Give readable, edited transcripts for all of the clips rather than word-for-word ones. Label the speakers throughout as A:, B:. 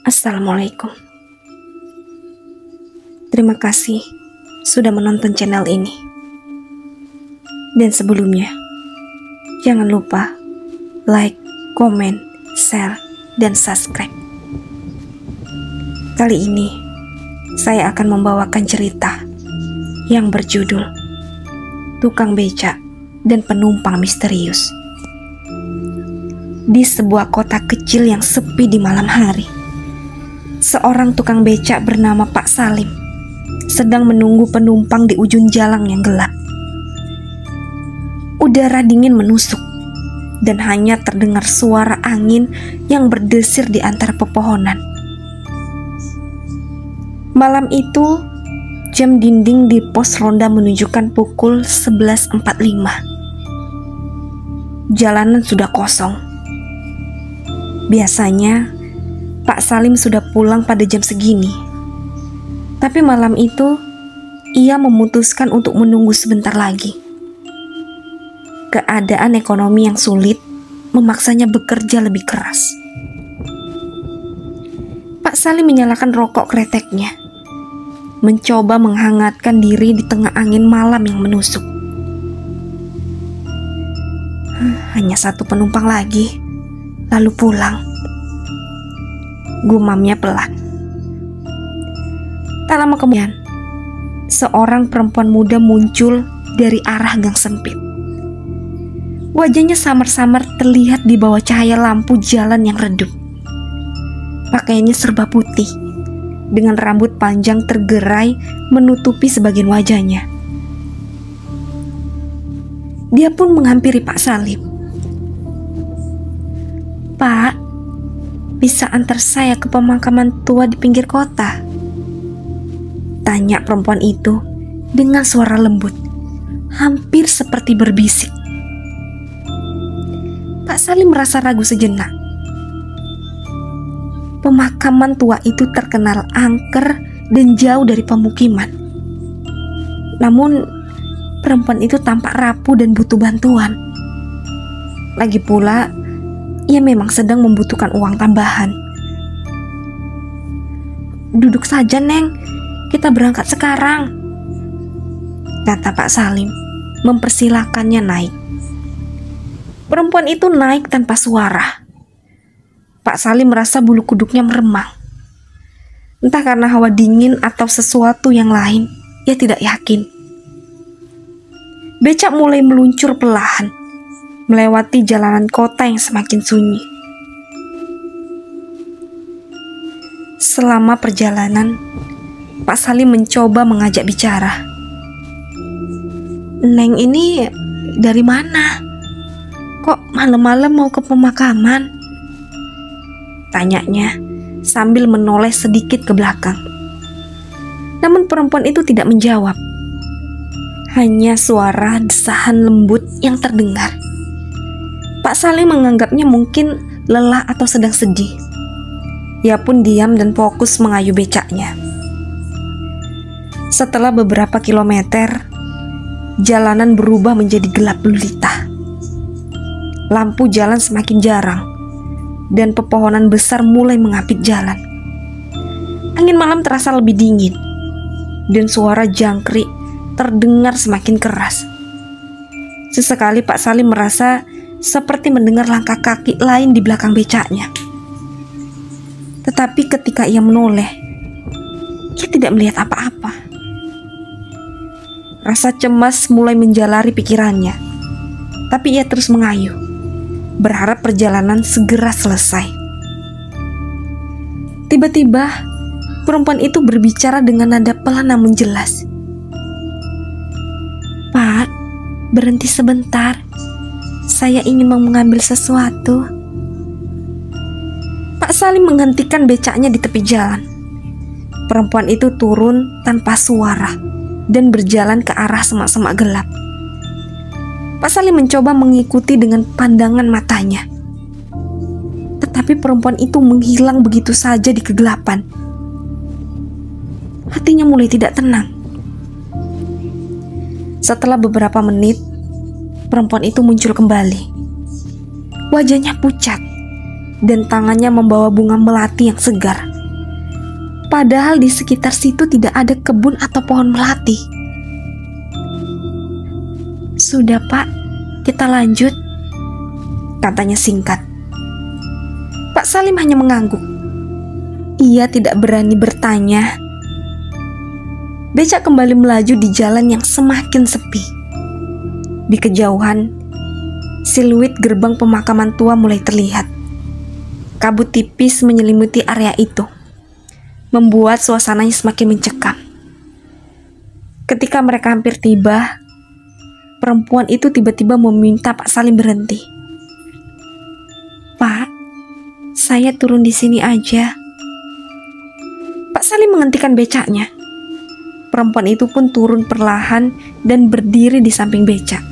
A: Assalamualaikum. Terima kasih sudah menonton channel ini. Dan sebelumnya, jangan lupa like, komen, share, dan subscribe. Kali ini, saya akan membawakan cerita yang berjudul Tukang Becak dan Penumpang Misterius. Di sebuah kota kecil yang sepi di malam hari, seorang tukang becak bernama Pak Salim sedang menunggu penumpang di ujung jalan yang gelap. Udara dingin menusuk dan hanya terdengar suara angin yang berdesir di antara pepohonan. Malam itu, jam dinding di pos ronda menunjukkan pukul 11.45. Jalanan sudah kosong. Biasanya Pak Salim sudah pulang pada jam segini. Tapi malam itu, ia memutuskan untuk menunggu sebentar lagi. Keadaan ekonomi yang sulit memaksanya bekerja lebih keras. Pak Salim menyalakan rokok kreteknya, mencoba menghangatkan diri di tengah angin malam yang menusuk. Hanya satu penumpang lagi, lalu pulang, gumamnya pelan. Tak lama kemudian, seorang perempuan muda muncul dari arah gang sempit. Wajahnya samar-samar terlihat di bawah cahaya lampu jalan yang redup. Pakaiannya serba putih, dengan rambut panjang tergerai menutupi sebagian wajahnya. Dia pun menghampiri Pak Salim. "Pak, bisa antar saya ke pemakaman tua di pinggir kota?" tanya perempuan itu dengan suara lembut, hampir seperti berbisik. Pak Salim merasa ragu sejenak. Pemakaman tua itu terkenal angker dan jauh dari pemukiman. Namun, perempuan itu tampak rapuh dan butuh bantuan. Lagi pula, ia memang sedang membutuhkan uang tambahan. "Duduk saja, Neng. Kita berangkat sekarang," kata Pak Salim, mempersilahkannya naik. Perempuan itu naik tanpa suara. Pak Salim merasa bulu kuduknya meremang. Entah karena hawa dingin atau sesuatu yang lain, ia tidak yakin. Becak mulai meluncur perlahan, melewati jalanan kota yang semakin sunyi. Selama perjalanan, Pak Salim mencoba mengajak bicara. "Neng ini dari mana? Kok malam-malam mau ke pemakaman?" tanyanya sambil menoleh sedikit ke belakang. Namun perempuan itu tidak menjawab. Hanya suara desahan lembut yang terdengar. Pak Salim menganggapnya mungkin lelah atau sedang sedih. Ia pun diam dan fokus mengayuh becaknya. Setelah beberapa kilometer, jalanan berubah menjadi gelap gulita. Lampu jalan semakin jarang, dan pepohonan besar mulai mengapit jalan. Angin malam terasa lebih dingin, dan suara jangkrik terdengar semakin keras. Sesekali Pak Salim merasa seperti mendengar langkah kaki lain di belakang becaknya. Tetapi ketika ia menoleh, ia tidak melihat apa-apa. Rasa cemas mulai menjalari pikirannya, tapi ia terus mengayuh, berharap perjalanan segera selesai. Tiba-tiba, perempuan itu berbicara dengan nada pelan namun jelas. "Pak, berhenti sebentar. Saya ingin mengambil sesuatu." Pak Salim menghentikan becaknya di tepi jalan. Perempuan itu turun tanpa suara dan berjalan ke arah semak-semak gelap. Pak Salim mencoba mengikuti dengan pandangan matanya. Tetapi perempuan itu menghilang begitu saja di kegelapan. Hatinya mulai tidak tenang. Setelah beberapa menit, perempuan itu muncul kembali. Wajahnya pucat dan tangannya membawa bunga melati yang segar. Padahal di sekitar situ tidak ada kebun atau pohon melati. "Sudah, Pak, kita lanjut," katanya singkat. Pak Salim hanya mengangguk. Ia tidak berani bertanya. Becak kembali melaju di jalan yang semakin sepi. Di kejauhan, siluet gerbang pemakaman tua mulai terlihat. Kabut tipis menyelimuti area itu, membuat suasananya semakin mencekam. Ketika mereka hampir tiba, perempuan itu tiba-tiba meminta Pak Salim berhenti. "Pak, saya turun di sini aja." Pak Salim menghentikan becaknya. Perempuan itu pun turun perlahan dan berdiri di samping becak.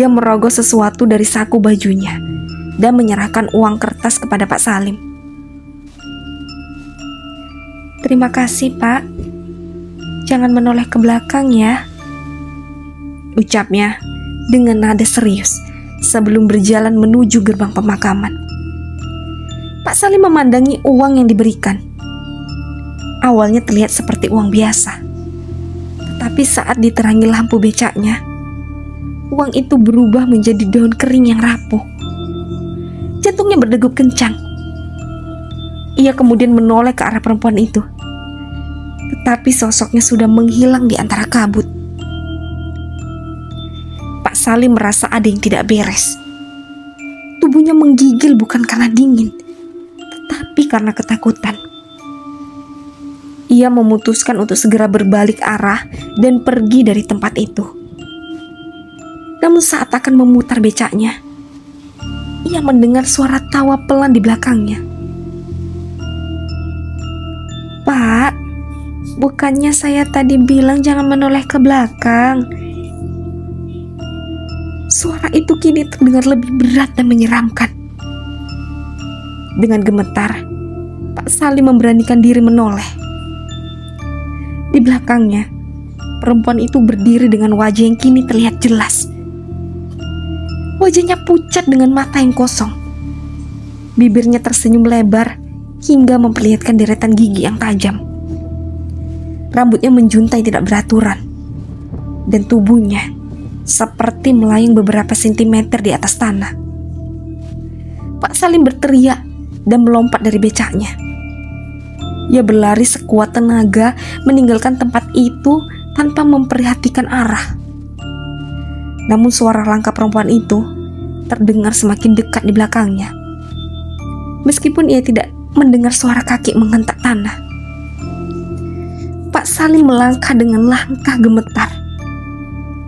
A: Ia merogoh sesuatu dari saku bajunya dan menyerahkan uang kertas kepada Pak Salim. "Terima kasih, Pak. Jangan menoleh ke belakang ya," ucapnya dengan nada serius sebelum berjalan menuju gerbang pemakaman. Pak Salim memandangi uang yang diberikan. Awalnya terlihat seperti uang biasa, tetapi saat diterangi lampu becaknya, uang itu berubah menjadi daun kering yang rapuh. Jantungnya berdegup kencang. Ia kemudian menoleh ke arah perempuan itu, tetapi sosoknya sudah menghilang di antara kabut. Pak Salim merasa ada yang tidak beres. Tubuhnya menggigil bukan karena dingin, tetapi karena ketakutan. Ia memutuskan untuk segera berbalik arah dan pergi dari tempat itu. Namun saat akan memutar becaknya, ia mendengar suara tawa pelan di belakangnya. "Pak, bukannya saya tadi bilang jangan menoleh ke belakang?" Suara itu kini terdengar lebih berat dan menyeramkan. Dengan gemetar, Pak Salim memberanikan diri menoleh. Di belakangnya, perempuan itu berdiri dengan wajah yang kini terlihat jelas. Wajahnya pucat dengan mata yang kosong. Bibirnya tersenyum lebar hingga memperlihatkan deretan gigi yang tajam. Rambutnya menjuntai tidak beraturan, dan tubuhnya seperti melayang beberapa sentimeter di atas tanah. Pak Salim berteriak dan melompat dari becaknya. Ia berlari sekuat tenaga meninggalkan tempat itu tanpa memperhatikan arah. Namun suara langkah perempuan itu terdengar semakin dekat di belakangnya. Meskipun ia tidak mendengar suara kaki menghentak tanah. Pak Salim melangkah dengan langkah gemetar,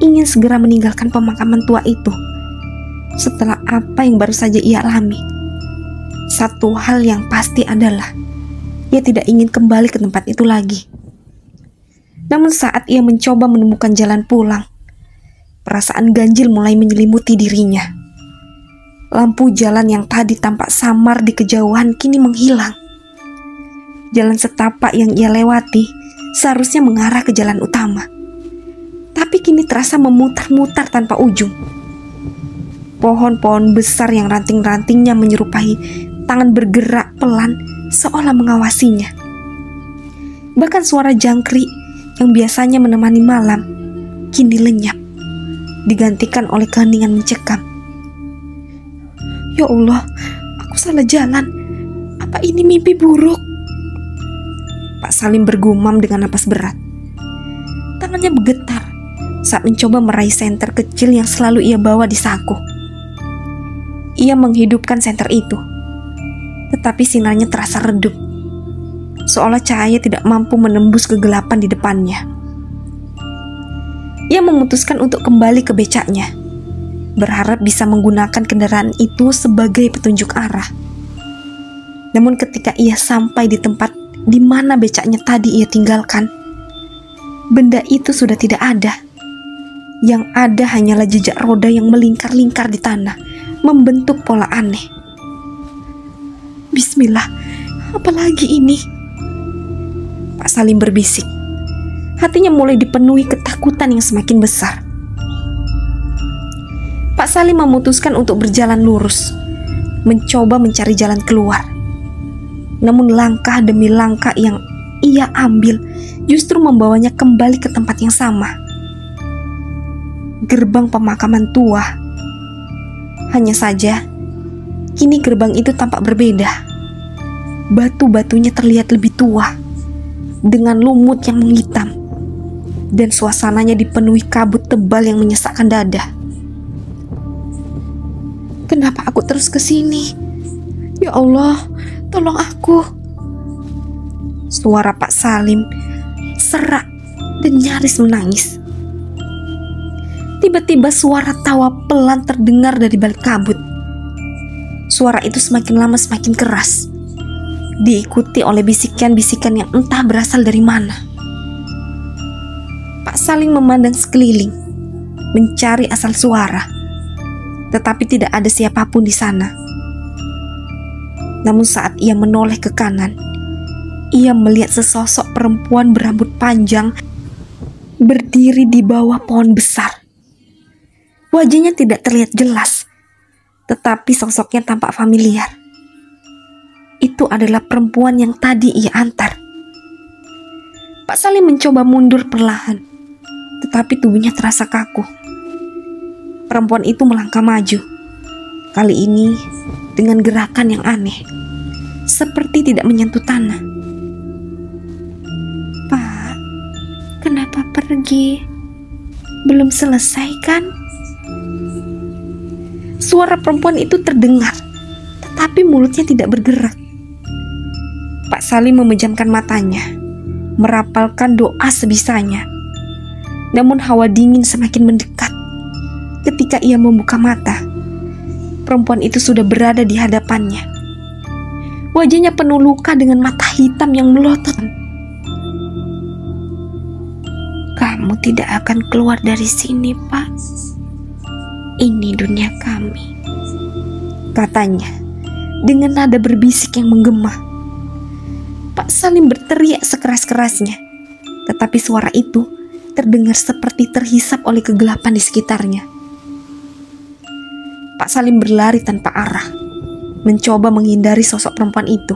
A: ingin segera meninggalkan pemakaman tua itu. Setelah apa yang baru saja ia alami, satu hal yang pasti adalah ia tidak ingin kembali ke tempat itu lagi. Namun saat ia mencoba menemukan jalan pulang, perasaan ganjil mulai menyelimuti dirinya. Lampu jalan yang tadi tampak samar di kejauhan kini menghilang. Jalan setapak yang ia lewati seharusnya mengarah ke jalan utama, tapi kini terasa memutar-mutar tanpa ujung. Pohon-pohon besar yang ranting-rantingnya menyerupai tangan bergerak pelan seolah mengawasinya. Bahkan suara jangkrik yang biasanya menemani malam kini lenyap, digantikan oleh keheningan mencekam. "Ya Allah, aku salah jalan. Apa ini mimpi buruk?" Pak Salim bergumam dengan napas berat. Tangannya bergetar saat mencoba meraih senter kecil yang selalu ia bawa di saku. Ia menghidupkan senter itu, tetapi sinarnya terasa redup, seolah cahaya tidak mampu menembus kegelapan di depannya. Ia memutuskan untuk kembali ke becaknya, berharap bisa menggunakan kendaraan itu sebagai petunjuk arah. Namun ketika ia sampai di tempat di mana becaknya tadi ia tinggalkan, benda itu sudah tidak ada. Yang ada hanyalah jejak roda yang melingkar-lingkar di tanah, membentuk pola aneh. "Bismillah, apalagi ini?" Pak Salim berbisik. Hatinya mulai dipenuhi ketakutan yang semakin besar. Pak Salim memutuskan untuk berjalan lurus, mencoba mencari jalan keluar. Namun langkah demi langkah yang ia ambil justru membawanya kembali ke tempat yang sama. Gerbang pemakaman tua. Hanya saja, kini gerbang itu tampak berbeda. Batu-batunya terlihat lebih tua, dengan lumut yang menghitam, dan suasananya dipenuhi kabut tebal yang menyesakkan dada. Kenapa aku terus ke sini? Ya Allah, tolong aku. Suara Pak Salim serak dan nyaris menangis. Tiba-tiba suara tawa pelan terdengar dari balik kabut. Suara itu semakin lama semakin keras, diikuti oleh bisikan-bisikan yang entah berasal dari mana. Pak Salim memandang sekeliling, mencari asal suara, tetapi tidak ada siapapun di sana. Namun saat ia menoleh ke kanan, ia melihat sesosok perempuan berambut panjang berdiri di bawah pohon besar. Wajahnya tidak terlihat jelas, tetapi sosoknya tampak familiar. Itu adalah perempuan yang tadi ia antar. Pak Salim mencoba mundur perlahan, tetapi tubuhnya terasa kaku. Perempuan itu melangkah maju, kali ini dengan gerakan yang aneh, seperti tidak menyentuh tanah. Pak, kenapa pergi? Belum selesai kan? Suara perempuan itu terdengar, tetapi mulutnya tidak bergerak. Pak Salim memejamkan matanya, merapalkan doa sebisanya. Namun hawa dingin semakin mendekat. Ketika ia membuka mata, perempuan itu sudah berada di hadapannya. Wajahnya penuh luka dengan mata hitam yang melotot. Kamu tidak akan keluar dari sini, Pak. Ini dunia kami, katanya dengan nada berbisik yang menggema. Pak Salim berteriak sekeras-kerasnya, tetapi suara itu terdengar seperti terhisap oleh kegelapan di sekitarnya. Pak Salim berlari tanpa arah, mencoba menghindari sosok perempuan itu.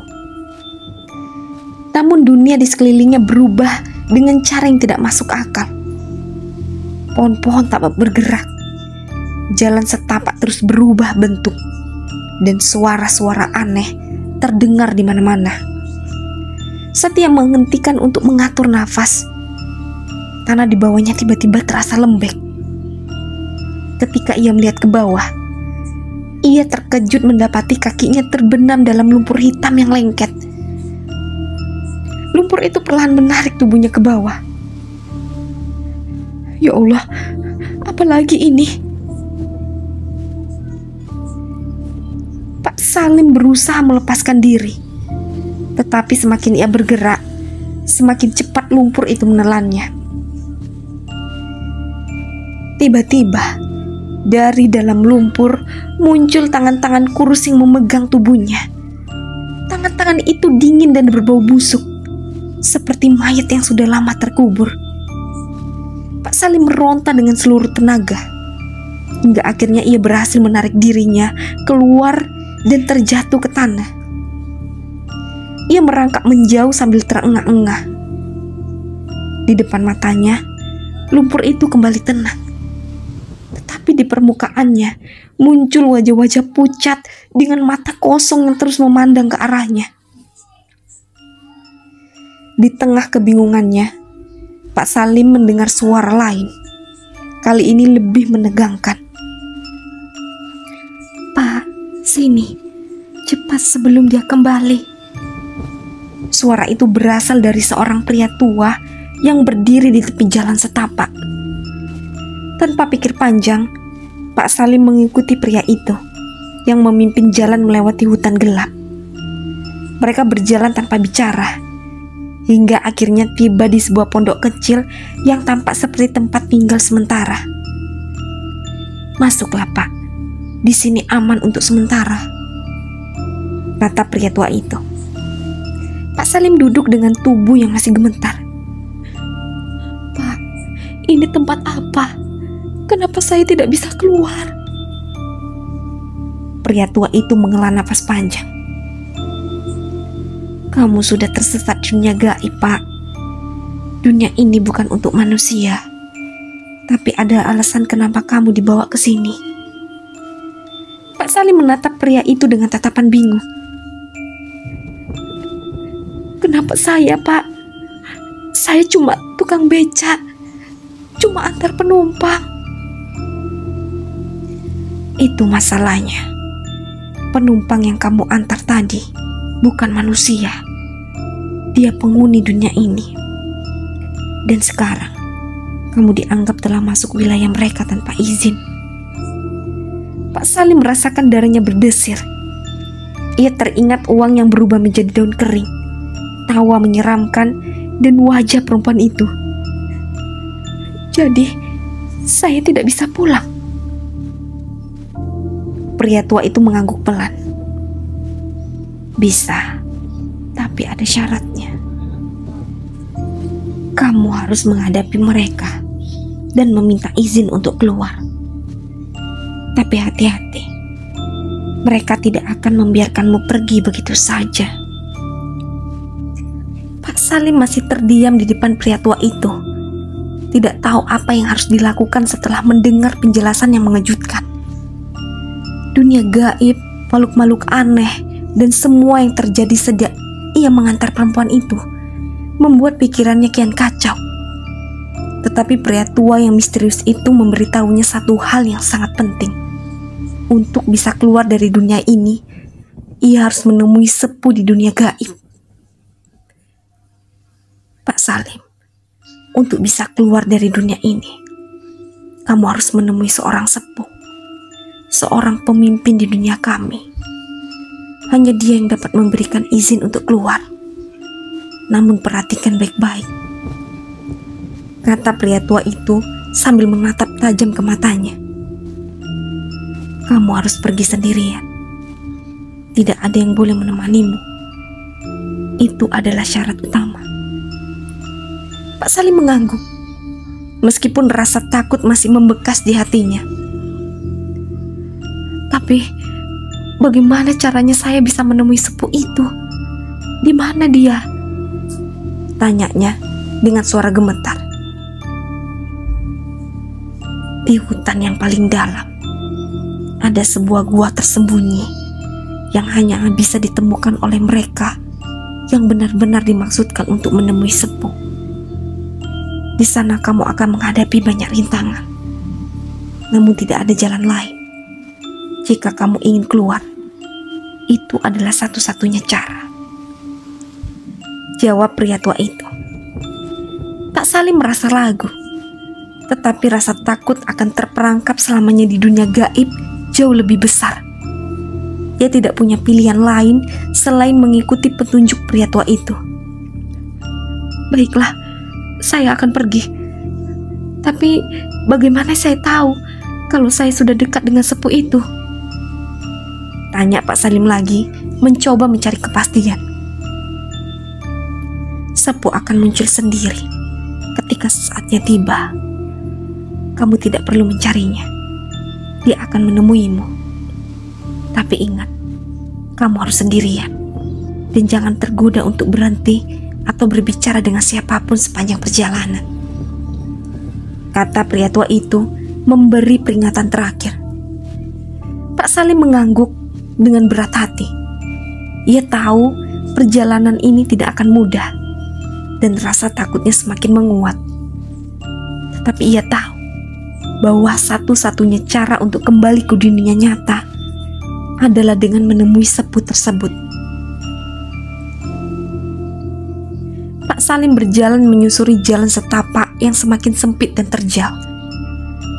A: Namun dunia di sekelilingnya berubah dengan cara yang tidak masuk akal. Pohon-pohon tak bergerak, jalan setapak terus berubah bentuk, dan suara-suara aneh terdengar di mana-mana. Saat ia menghentikan untuk mengatur nafas, tanah di bawahnya tiba-tiba terasa lembek. Ketika ia melihat ke bawah, ia terkejut mendapati kakinya terbenam dalam lumpur hitam yang lengket. Lumpur itu perlahan menarik tubuhnya ke bawah. Ya Allah, apa lagi ini? Pak Salim berusaha melepaskan diri, tetapi semakin ia bergerak, semakin cepat lumpur itu menelannya. Tiba-tiba, dari dalam lumpur muncul tangan-tangan kurus yang memegang tubuhnya. Tangan-tangan itu dingin dan berbau busuk, seperti mayat yang sudah lama terkubur. Pak Salim meronta dengan seluruh tenaga, hingga akhirnya ia berhasil menarik dirinya keluar dan terjatuh ke tanah. Ia merangkak menjauh sambil terengah-engah. Di depan matanya, lumpur itu kembali tenang. Tetapi di permukaannya muncul wajah-wajah pucat dengan mata kosong yang terus memandang ke arahnya. Di tengah kebingungannya, Pak Salim mendengar suara lain. Kali ini lebih menegangkan. Pak, sini, cepat sebelum dia kembali. Suara itu berasal dari seorang pria tua yang berdiri di tepi jalan setapak. Tanpa pikir panjang, Pak Salim mengikuti pria itu yang memimpin jalan melewati hutan gelap. Mereka berjalan tanpa bicara, hingga akhirnya tiba di sebuah pondok kecil yang tampak seperti tempat tinggal sementara. Masuklah, Pak. Di sini aman untuk sementara, kata pria tua itu. Pak Salim duduk dengan tubuh yang masih gemetar. Pak, ini tempat apa? Kenapa saya tidak bisa keluar? Pria tua itu menghela nafas panjang. Kamu sudah tersesat di dunia gaib, Pak. Dunia ini bukan untuk manusia, tapi ada alasan kenapa kamu dibawa ke sini. Pak Salim menatap pria itu dengan tatapan bingung. Kenapa saya, Pak? Saya cuma tukang becak, cuma antar penumpang. Itu masalahnya. Penumpang yang kamu antar tadi bukan manusia. Dia penghuni dunia ini. Dan sekarang kamu dianggap telah masuk wilayah mereka tanpa izin. Pak Salim merasakan darahnya berdesir. Ia teringat uang yang berubah menjadi daun kering, tawa menyeramkan, dan wajah perempuan itu. Jadi, saya tidak bisa pulang. Pria tua itu mengangguk pelan. Bisa, tapi ada syaratnya. Kamu harus menghadapi mereka dan meminta izin untuk keluar. Tapi hati-hati, mereka tidak akan membiarkanmu pergi begitu saja. Pak Salim masih terdiam di depan pria tua itu, tidak tahu apa yang harus dilakukan setelah mendengar penjelasan yang mengejutkan. Dunia gaib, makhluk-makhluk aneh, dan semua yang terjadi sejak ia mengantar perempuan itu membuat pikirannya kian kacau. Tetapi pria tua yang misterius itu memberitahunya satu hal yang sangat penting. Untuk bisa keluar dari dunia ini, ia harus menemui sepuh di dunia gaib. Pak Salim, untuk bisa keluar dari dunia ini, kamu harus menemui seorang sepuh, seorang pemimpin di dunia kami. Hanya dia yang dapat memberikan izin untuk keluar. Namun perhatikan baik-baik, kata pria tua itu sambil menatap tajam ke matanya. Kamu harus pergi sendirian. Tidak ada yang boleh menemanimu. Itu adalah syarat utama. Pak Salim mengangguk, meskipun rasa takut masih membekas di hatinya. Tapi, bagaimana caranya saya bisa menemui sepuh itu? Di mana dia? Tanyanya dengan suara gemetar. Di hutan yang paling dalam ada sebuah gua tersembunyi yang hanya bisa ditemukan oleh mereka yang benar-benar dimaksudkan untuk menemui sepuh. Di sana kamu akan menghadapi banyak rintangan, namun tidak ada jalan lain. Jika kamu ingin keluar, itu adalah satu-satunya cara, jawab pria tua itu. Pak Salim merasa ragu, tetapi rasa takut akan terperangkap selamanya di dunia gaib jauh lebih besar. Ia tidak punya pilihan lain selain mengikuti petunjuk pria tua itu. Baiklah, saya akan pergi. Tapi bagaimana saya tahu kalau saya sudah dekat dengan sepuh itu? Tanya Pak Salim lagi, mencoba mencari kepastian. Sepuh akan muncul sendiri ketika saatnya tiba. Kamu tidak perlu mencarinya. Dia akan menemuimu. Tapi ingat, kamu harus sendirian. Dan jangan tergoda untuk berhenti atau berbicara dengan siapapun sepanjang perjalanan, kata pria tua itu memberi peringatan terakhir. Pak Salim mengangguk dengan berat hati. Ia tahu perjalanan ini tidak akan mudah dan rasa takutnya semakin menguat. Tetapi ia tahu bahwa satu-satunya cara untuk kembali ke dunia nyata adalah dengan menemui sepuh tersebut. Pak Salim berjalan menyusuri jalan setapak yang semakin sempit dan terjal.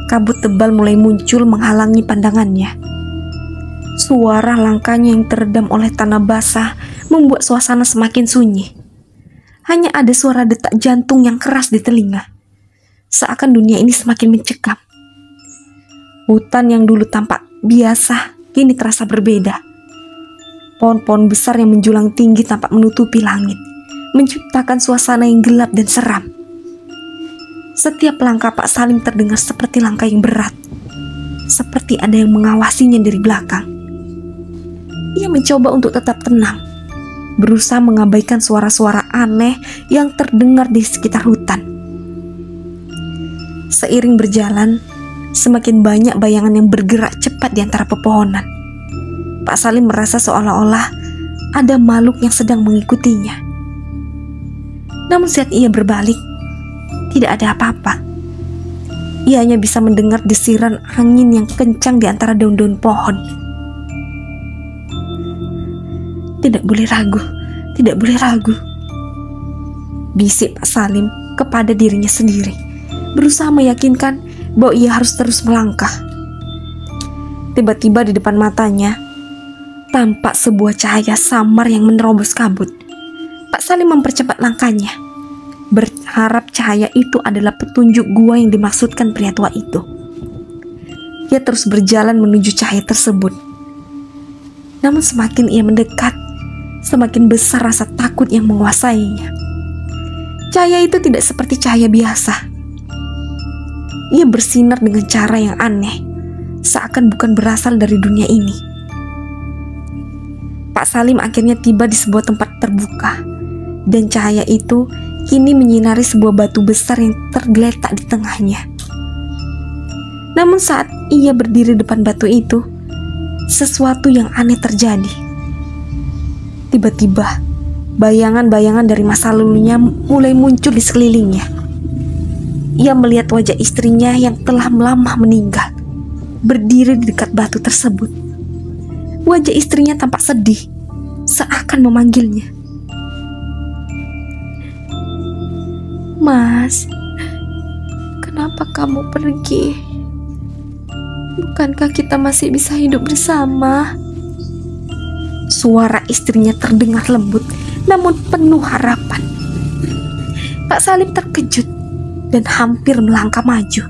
A: Kabut tebal mulai muncul menghalangi pandangannya. Suara langkahnya yang teredam oleh tanah basah membuat suasana semakin sunyi. Hanya ada suara detak jantung yang keras di telinga. Seakan dunia ini semakin mencekam. Hutan yang dulu tampak biasa kini terasa berbeda. Pohon-pohon besar yang menjulang tinggi tampak menutupi langit, menciptakan suasana yang gelap dan seram. Setiap langkah Pak Salim terdengar seperti langkah yang berat, seperti ada yang mengawasinya dari belakang. Ia mencoba untuk tetap tenang, berusaha mengabaikan suara-suara aneh yang terdengar di sekitar hutan. Seiring berjalan, semakin banyak bayangan yang bergerak cepat di antara pepohonan. Pak Salim merasa seolah-olah ada makhluk yang sedang mengikutinya. Namun saat ia berbalik, tidak ada apa-apa. Ia hanya bisa mendengar desiran angin yang kencang di antara daun-daun pohon. Tidak boleh ragu, tidak boleh ragu, bisik Pak Salim kepada dirinya sendiri, berusaha meyakinkan bahwa ia harus terus melangkah. Tiba-tiba di depan matanya tampak sebuah cahaya samar yang menerobos kabut. Pak Salim mempercepat langkahnya, berharap cahaya itu adalah petunjuk gua yang dimaksudkan pria tua itu. Ia terus berjalan menuju cahaya tersebut. Namun semakin ia mendekat, semakin besar rasa takut yang menguasainya. Cahaya itu tidak seperti cahaya biasa. Ia bersinar dengan cara yang aneh, seakan bukan berasal dari dunia ini. Pak Salim akhirnya tiba di sebuah tempat terbuka, dan cahaya itu kini menyinari sebuah batu besar yang tergeletak di tengahnya. Namun saat ia berdiri depan batu itu, sesuatu yang aneh terjadi. Tiba-tiba, bayangan-bayangan dari masa lalunya mulai muncul di sekelilingnya. Ia melihat wajah istrinya yang telah lama meninggal, berdiri di dekat batu tersebut. Wajah istrinya tampak sedih, seakan memanggilnya. "Mas, kenapa kamu pergi? Bukankah kita masih bisa hidup bersama?" Suara istrinya terdengar lembut, namun penuh harapan. Pak Salim terkejut dan hampir melangkah maju,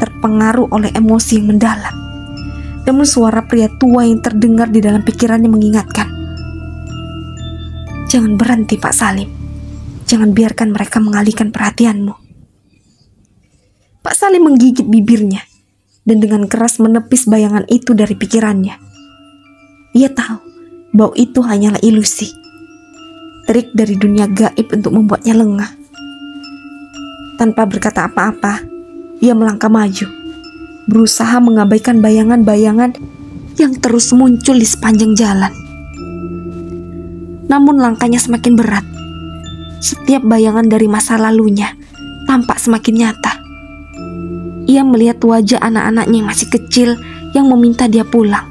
A: terpengaruh oleh emosi yang mendalam. Namun suara pria tua yang terdengar di dalam pikirannya mengingatkan, "Jangan berhenti Pak Salim, jangan biarkan mereka mengalihkan perhatianmu." Pak Salim menggigit bibirnya dan dengan keras menepis bayangan itu dari pikirannya. Ia tahu bahwa itu hanyalah ilusi, trik dari dunia gaib untuk membuatnya lengah. Tanpa berkata apa-apa, ia melangkah maju, berusaha mengabaikan bayangan-bayangan yang terus muncul di sepanjang jalan. Namun langkahnya semakin berat. Setiap bayangan dari masa lalunya tampak semakin nyata. Ia melihat wajah anak-anaknya yang masih kecil yang meminta dia pulang.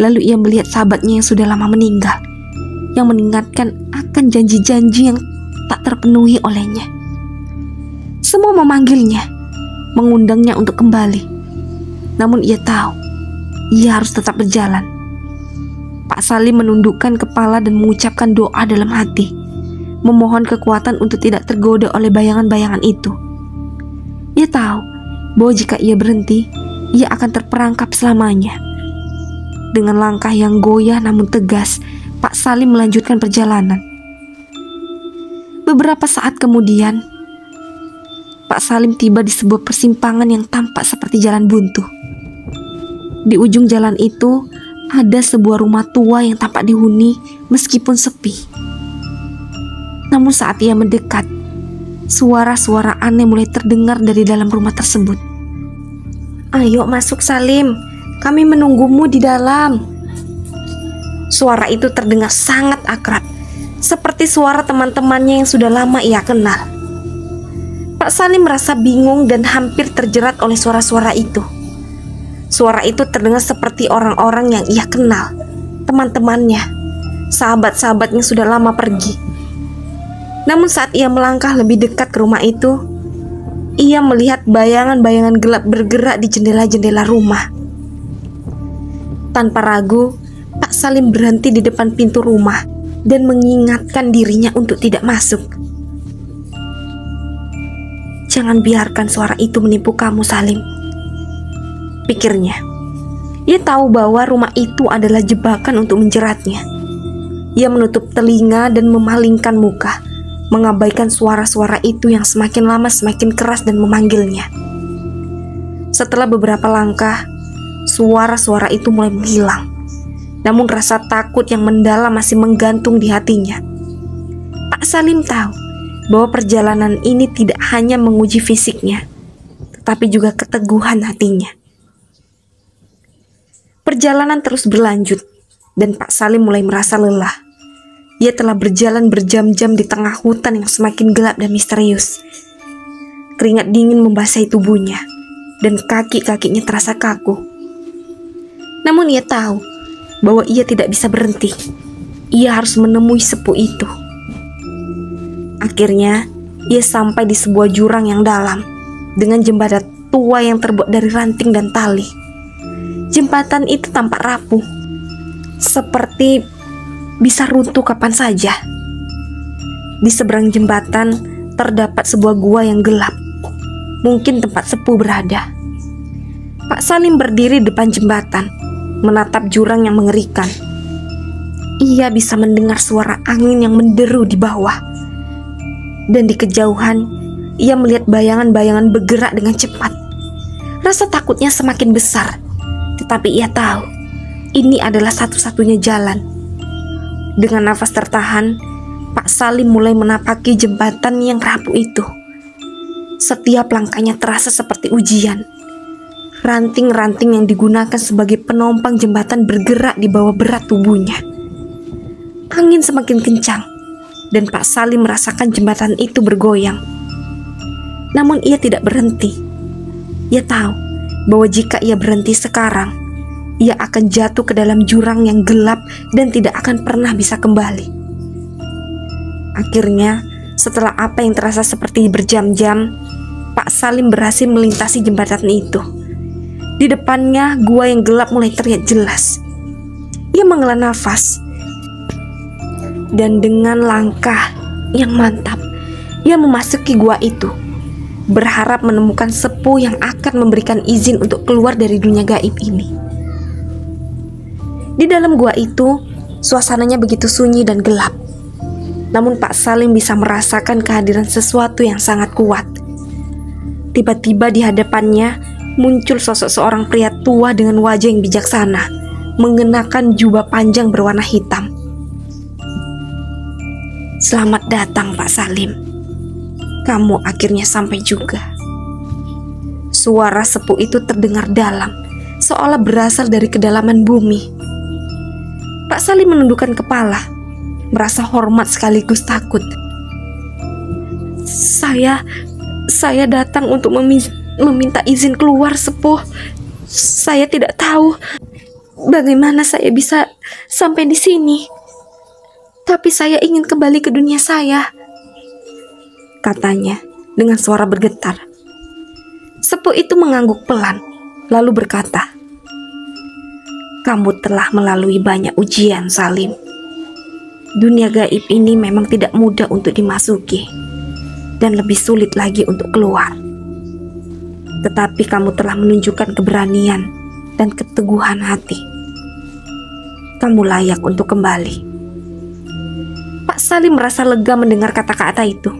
A: Lalu ia melihat sahabatnya yang sudah lama meninggal, yang mengingatkan akan janji-janji yang tak terpenuhi olehnya. Semua memanggilnya, mengundangnya untuk kembali. Namun ia tahu, ia harus tetap berjalan. Pak Salim menundukkan kepala dan mengucapkan doa dalam hati, memohon kekuatan untuk tidak tergoda oleh bayangan-bayangan itu. Ia tahu bahwa jika ia berhenti, ia akan terperangkap selamanya. Dengan langkah yang goyah namun tegas, Pak Salim melanjutkan perjalanan. Beberapa saat kemudian, Pak Salim tiba di sebuah persimpangan yang tampak seperti jalan buntu. Di ujung jalan itu, ada sebuah rumah tua yang tampak dihuni meskipun sepi. Namun saat ia mendekat, suara-suara aneh mulai terdengar dari dalam rumah tersebut. "Ayo masuk Salim, kami menunggumu di dalam." Suara itu terdengar sangat akrab, seperti suara teman-temannya yang sudah lama ia kenal. Pak Salim merasa bingung dan hampir terjerat oleh suara-suara itu. Suara itu terdengar seperti orang-orang yang ia kenal, teman-temannya, sahabat-sahabatnya sudah lama pergi. Namun saat ia melangkah lebih dekat ke rumah itu, ia melihat bayangan-bayangan gelap bergerak di jendela-jendela rumah. Tanpa ragu, Pak Salim berhenti di depan pintu rumah dan mengingatkan dirinya untuk tidak masuk. "Jangan biarkan suara itu menipu kamu, Salim," pikirnya. Ia tahu bahwa rumah itu adalah jebakan untuk menjeratnya. Ia menutup telinga dan memalingkan muka, mengabaikan suara-suara itu yang semakin lama semakin keras dan memanggilnya. Setelah beberapa langkah, suara-suara itu mulai menghilang. namun rasa takut yang mendalam masih menggantung di hatinya. Pak Salim tahu bahwa perjalanan ini tidak hanya menguji fisiknya, tetapi juga keteguhan hatinya. Perjalanan terus berlanjut dan Pak Salim mulai merasa lelah. Ia telah berjalan berjam-jam di tengah hutan yang semakin gelap dan misterius. Keringat dingin membasahi tubuhnya dan kaki-kakinya terasa kaku. Namun ia tahu bahwa ia tidak bisa berhenti. Ia harus menemui sepuh itu. Akhirnya, ia sampai di sebuah jurang yang dalam dengan jembatan tua yang terbuat dari ranting dan tali. Jembatan itu tampak rapuh, seperti bisa runtuh kapan saja. Di seberang jembatan terdapat sebuah gua yang gelap, mungkin tempat sepuh berada. Pak Salim berdiri di depan jembatan, menatap jurang yang mengerikan. Ia bisa mendengar suara angin yang menderu di bawah. Dan di kejauhan, ia melihat bayangan-bayangan bergerak dengan cepat. Rasa takutnya semakin besar, tetapi ia tahu ini adalah satu-satunya jalan. Dengan nafas tertahan, Pak Salim mulai menapaki jembatan yang rapuh itu. Setiap langkahnya terasa seperti ujian. Ranting-ranting yang digunakan sebagai penopang jembatan bergerak di bawah berat tubuhnya. Angin semakin kencang dan Pak Salim merasakan jembatan itu bergoyang. Namun ia tidak berhenti. Ia tahu bahwa jika ia berhenti sekarang, ia akan jatuh ke dalam jurang yang gelap dan tidak akan pernah bisa kembali. Akhirnya, setelah apa yang terasa seperti berjam-jam, Pak Salim berhasil melintasi jembatan itu. Di depannya, gua yang gelap mulai terlihat jelas. Ia menghela nafas. Dan dengan langkah yang mantap, ia memasuki gua itu, berharap menemukan sepuh yang akan memberikan izin untuk keluar dari dunia gaib ini. Di dalam gua itu, suasananya begitu sunyi dan gelap. Namun Pak Salim bisa merasakan kehadiran sesuatu yang sangat kuat. Tiba-tiba di hadapannya muncul sosok seorang pria tua dengan wajah yang bijaksana, mengenakan jubah panjang berwarna hitam. "Selamat datang Pak Salim. Kamu akhirnya sampai juga." Suara sepuh itu terdengar dalam, seolah berasal dari kedalaman bumi. Pak Salim menundukkan kepala, merasa hormat sekaligus takut. Saya datang untuk meminta izin keluar, Sepuh. Saya tidak tahu bagaimana saya bisa sampai di sini. Tapi saya ingin kembali ke dunia saya, katanya dengan suara bergetar. Sepuh itu mengangguk pelan, lalu berkata, "Kamu telah melalui banyak ujian, Salim. Dunia gaib ini memang tidak mudah untuk dimasuki, dan lebih sulit lagi untuk keluar. Tetapi kamu telah menunjukkan keberanian dan keteguhan hati. Kamu layak untuk kembali." Pak Salim merasa lega mendengar kata-kata itu.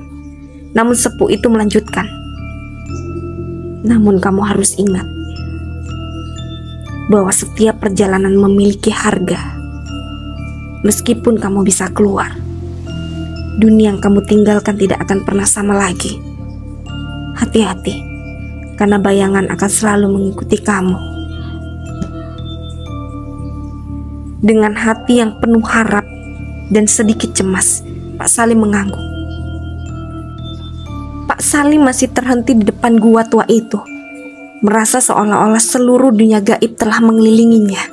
A: Namun sepuh itu melanjutkan, "Namun kamu harus ingat bahwa setiap perjalanan memiliki harga. Meskipun kamu bisa keluar, dunia yang kamu tinggalkan tidak akan pernah sama lagi. Hati-hati, karena bayangan akan selalu mengikuti kamu." Dengan hati yang penuh harap dan sedikit cemas, Pak Salim mengangguk. Pak Salim masih terhenti di depan gua tua itu, merasa seolah-olah seluruh dunia gaib telah mengelilinginya,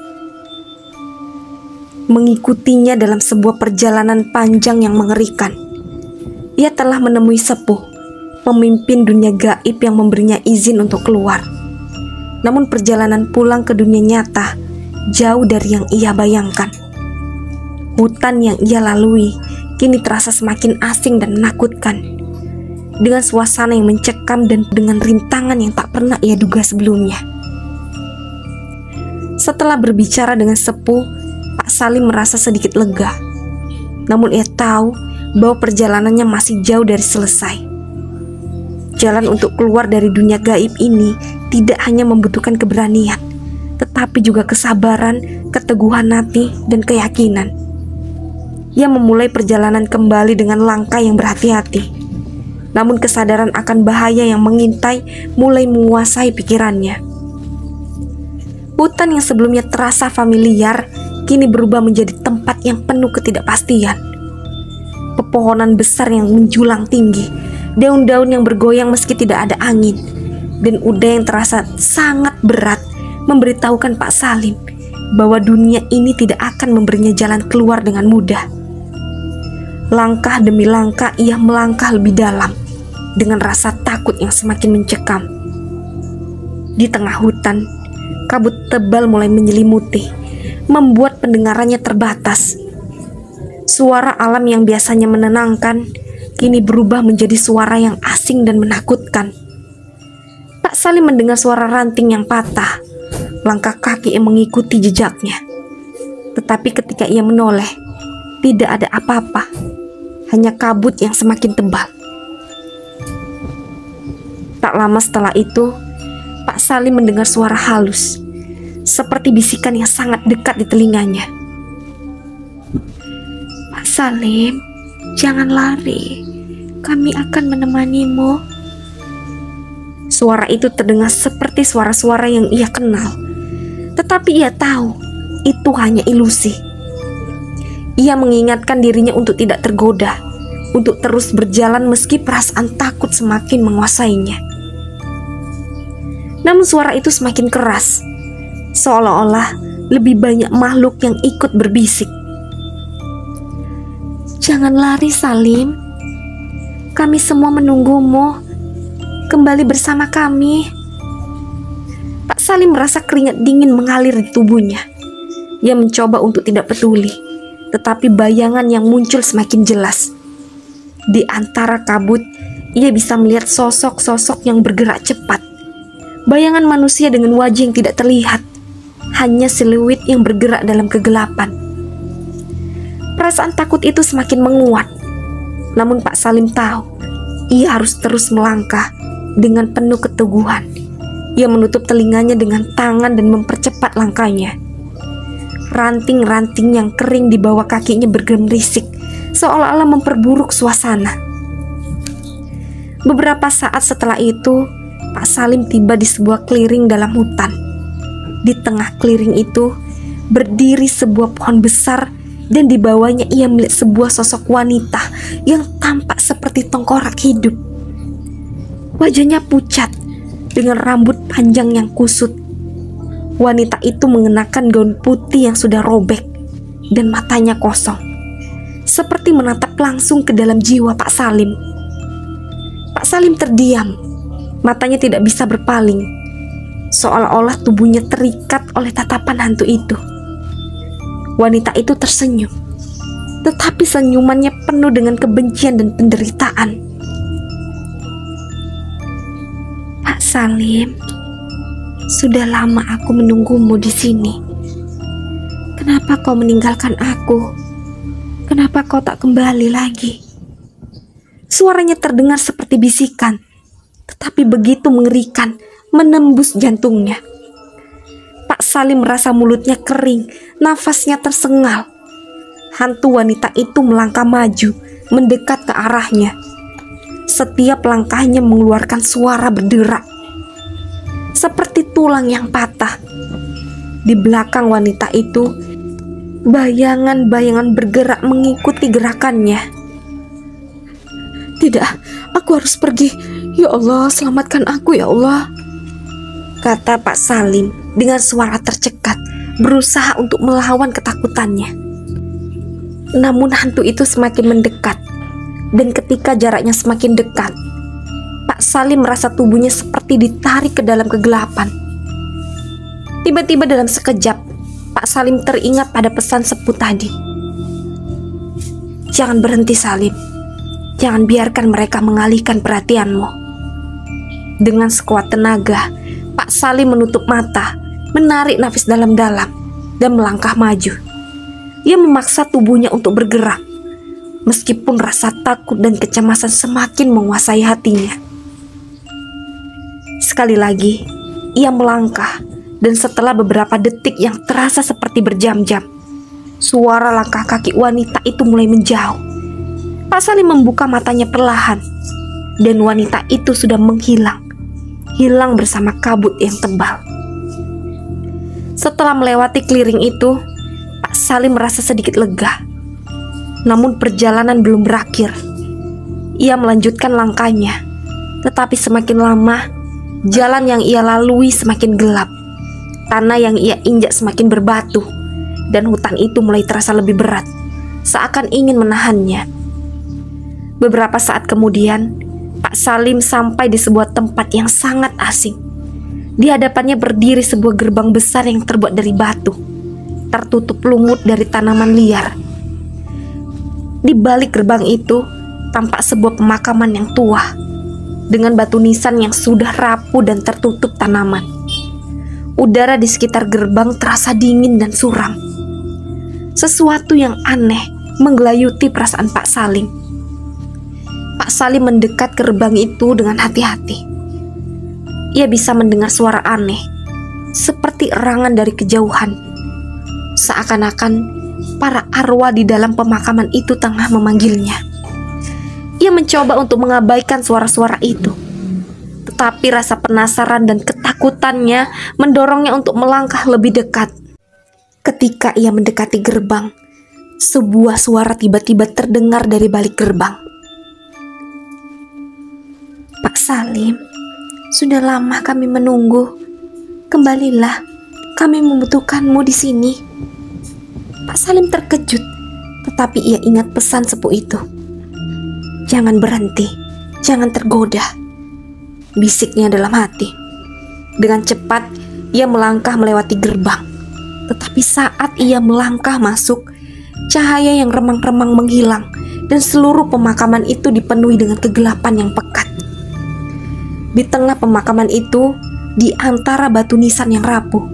A: mengikutinya dalam sebuah perjalanan panjang yang mengerikan. Ia telah menemui sepuh, pemimpin dunia gaib yang memberinya izin untuk keluar. Namun perjalanan pulang ke dunia nyata jauh dari yang ia bayangkan. Hutan yang ia lalui kini terasa semakin asing dan menakutkan, dengan suasana yang mencekam dan dengan rintangan yang tak pernah ia duga sebelumnya. Setelah berbicara dengan sepuh, Pak Salim merasa sedikit lega. Namun ia tahu bahwa perjalanannya masih jauh dari selesai. Jalan untuk keluar dari dunia gaib ini tidak hanya membutuhkan keberanian, tetapi juga kesabaran keteguhan hati, dan keyakinan. Ia memulai perjalanan kembali dengan langkah yang berhati-hati. Namun kesadaran akan bahaya yang mengintai mulai menguasai pikirannya. Hutan yang sebelumnya terasa familiar kini berubah menjadi tempat yang penuh ketidakpastian. Pepohonan besar yang menjulang tinggi, daun-daun yang bergoyang meski tidak ada angin, dan udara yang terasa sangat berat memberitahukan Pak Salim bahwa dunia ini tidak akan memberinya jalan keluar dengan mudah. Langkah demi langkah ia melangkah lebih dalam dengan rasa takut yang semakin mencekam. Di tengah hutan, kabut tebal mulai menyelimuti, membuat pendengarannya terbatas. Suara alam yang biasanya menenangkan kini berubah menjadi suara yang asing dan menakutkan. Pak Salim mendengar suara ranting yang patah, langkah kaki yang mengikuti jejaknya. Tetapi ketika ia menoleh, tidak ada apa-apa, hanya kabut yang semakin tebal. Tak lama setelah itu, Pak Salim mendengar suara halus, seperti bisikan yang sangat dekat di telinganya. "Pak Salim, jangan lari, kami akan menemanimu." Suara itu terdengar seperti suara-suara yang ia kenal, tetapi ia tahu itu hanya ilusi. Ia mengingatkan dirinya untuk tidak tergoda, untuk terus berjalan meski perasaan takut semakin menguasainya. Namun suara itu semakin keras, seolah-olah lebih banyak makhluk yang ikut berbisik. "Jangan lari, Salim. Kami semua menunggumu. Kembali bersama kami." Pak Salim merasa keringat dingin mengalir di tubuhnya. Ia mencoba untuk tidak peduli, tetapi bayangan yang muncul semakin jelas. Di antara kabut, ia bisa melihat sosok-sosok yang bergerak cepat. Bayangan manusia dengan wajah yang tidak terlihat, hanya siluet yang bergerak dalam kegelapan. Perasaan takut itu semakin menguat. Namun Pak Salim tahu, ia harus terus melangkah dengan penuh keteguhan. Ia menutup telinganya dengan tangan dan mempercepat langkahnya. Ranting-ranting yang kering di bawah kakinya bergemerisik, seolah-olah memperburuk suasana. Beberapa saat setelah itu, Pak Salim tiba di sebuah clearing dalam hutan. Di tengah clearing itu berdiri sebuah pohon besar, dan di bawahnya ia melihat sebuah sosok wanita yang tampak seperti tengkorak hidup. Wajahnya pucat dengan rambut panjang yang kusut. Wanita itu mengenakan gaun putih yang sudah robek dan matanya kosong, seperti menatap langsung ke dalam jiwa Pak Salim. Pak Salim terdiam, matanya tidak bisa berpaling, seolah-olah tubuhnya terikat oleh tatapan hantu itu. Wanita itu tersenyum, tetapi senyumannya penuh dengan kebencian dan penderitaan. "Pak Salim, sudah lama aku menunggumu di sini. Kenapa kau meninggalkan aku? Kenapa kau tak kembali lagi?" Suaranya terdengar seperti bisikan, tetapi begitu mengerikan, menembus jantungnya. Pak Salim merasa mulutnya kering, nafasnya tersengal. Hantu wanita itu melangkah maju, mendekat ke arahnya. Setiap langkahnya mengeluarkan suara berderak, seperti tulang yang patah. Di belakang wanita itu, bayangan-bayangan bergerak mengikuti gerakannya. "Tidak, aku harus pergi. Ya Allah, selamatkan aku ya Allah," kata Pak Salim dengan suara tercekat, berusaha untuk melawan ketakutannya. Namun hantu itu semakin mendekat, dan ketika jaraknya semakin dekat, Pak Salim merasa tubuhnya seperti ditarik ke dalam kegelapan. Tiba-tiba dalam sekejap, Pak Salim teringat pada pesan sepuh tadi. "Jangan berhenti, Salim. Jangan biarkan mereka mengalihkan perhatianmu." Dengan sekuat tenaga, Pak Salim menutup mata, menarik nafas dalam-dalam, dan melangkah maju. Ia memaksa tubuhnya untuk bergerak, meskipun rasa takut dan kecemasan semakin menguasai hatinya. Sekali lagi, ia melangkah Dan setelah beberapa detik yang terasa seperti berjam-jam, suara langkah kaki wanita itu mulai menjauh. Pak Salim membuka matanya perlahan, dan wanita itu sudah menghilang, hilang bersama kabut yang tebal. Setelah melewati clearing itu, Pak Salim merasa sedikit lega. Namun perjalanan belum berakhir. Ia melanjutkan langkahnya, tetapi semakin lama, jalan yang ia lalui semakin gelap. Tanah yang ia injak semakin berbatu, dan hutan itu mulai terasa lebih berat, seakan ingin menahannya. Beberapa saat kemudian, Pak Salim sampai di sebuah tempat yang sangat asing. Di hadapannya berdiri sebuah gerbang besar yang terbuat dari batu, tertutup lumut dari tanaman liar. Di balik gerbang itu tampak sebuah pemakaman yang tua, dengan batu nisan yang sudah rapuh dan tertutup tanaman. Udara di sekitar gerbang terasa dingin dan suram. Sesuatu yang aneh menggelayuti perasaan Pak Salim. Pak Salim mendekat ke gerbang itu dengan hati-hati. Ia bisa mendengar suara aneh, seperti erangan dari kejauhan. Seakan-akan para arwah di dalam pemakaman itu tengah memanggilnya. Ia mencoba untuk mengabaikan suara-suara itu, tetapi rasa penasaran dan ketakutannya mendorongnya untuk melangkah lebih dekat. Ketika ia mendekati gerbang, sebuah suara tiba-tiba terdengar dari balik gerbang. "Pak Salim, sudah lama kami menunggu. Kembalilah, kami membutuhkanmu di sini." Pak Salim terkejut, tetapi ia ingat pesan sepuh itu. "Jangan berhenti, jangan tergoda," bisiknya dalam hati. Dengan cepat ia melangkah melewati gerbang. Tetapi saat ia melangkah masuk, cahaya yang remang-remang menghilang, dan seluruh pemakaman itu dipenuhi dengan kegelapan yang pekat. Di tengah pemakaman itu, di antara batu nisan yang rapuh,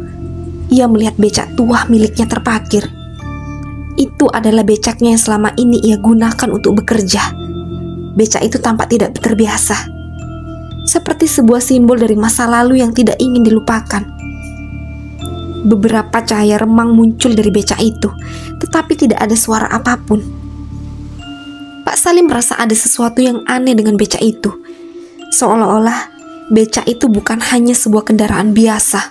A: ia melihat becak tua miliknya terparkir. Itu adalah becaknya yang selama ini ia gunakan untuk bekerja. Becak itu tampak tidak terbiasa, seperti sebuah simbol dari masa lalu yang tidak ingin dilupakan. Beberapa cahaya remang muncul dari becak itu, tetapi tidak ada suara apapun. Pak Salim merasa ada sesuatu yang aneh dengan becak itu. Seolah-olah becak itu bukan hanya sebuah kendaraan biasa,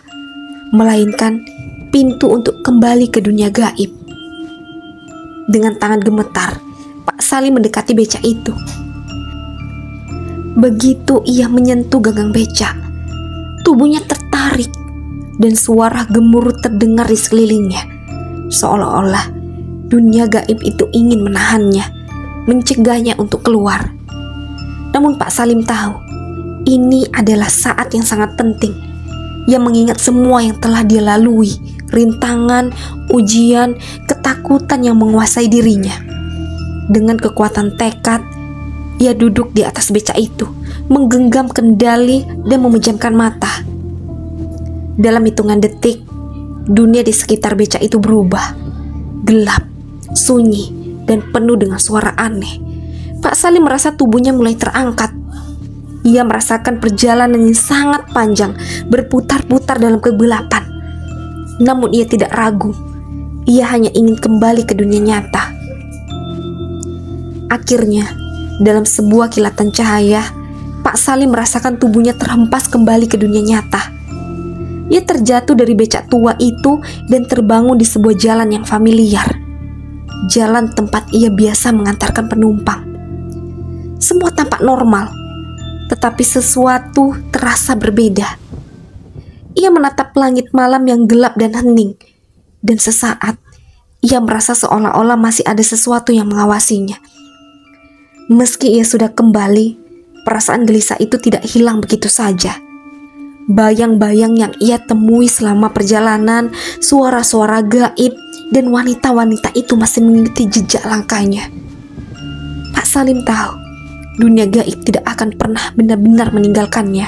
A: melainkan pintu untuk kembali ke dunia gaib. Dengan tangan gemetar, Pak Salim mendekati becak itu. Begitu ia menyentuh gagang becak, tubuhnya tertarik dan suara gemuruh terdengar di sekelilingnya. Seolah-olah dunia gaib itu ingin menahannya, mencegahnya untuk keluar. Namun Pak Salim tahu, ini adalah saat yang sangat penting. Ia mengingat semua yang telah dia lalui, rintangan, ujian, ketakutan yang menguasai dirinya. Dengan kekuatan tekad, ia duduk di atas becak itu, menggenggam kendali dan memejamkan mata. Dalam hitungan detik, dunia di sekitar becak itu berubah. Gelap, sunyi, dan penuh dengan suara aneh. Pak Salim merasa tubuhnya mulai terangkat. Ia merasakan perjalanan yang sangat panjang, berputar-putar dalam kegelapan. Namun ia tidak ragu. Ia hanya ingin kembali ke dunia nyata. Akhirnya, dalam sebuah kilatan cahaya, Pak Salim merasakan tubuhnya terhempas kembali ke dunia nyata. Ia terjatuh dari becak tua itu dan terbangun di sebuah jalan yang familiar. Jalan tempat ia biasa mengantarkan penumpang. Semua tampak normal, tetapi sesuatu terasa berbeda. Ia menatap langit malam yang gelap dan hening, dan sesaat ia merasa seolah-olah masih ada sesuatu yang mengawasinya. Meski ia sudah kembali, perasaan gelisah itu tidak hilang begitu saja. Bayang-bayang yang ia temui selama perjalanan, suara-suara gaib, dan wanita-wanita itu masih mengikuti jejak langkahnya. Pak Salim tahu, dunia gaib tidak akan pernah benar-benar meninggalkannya.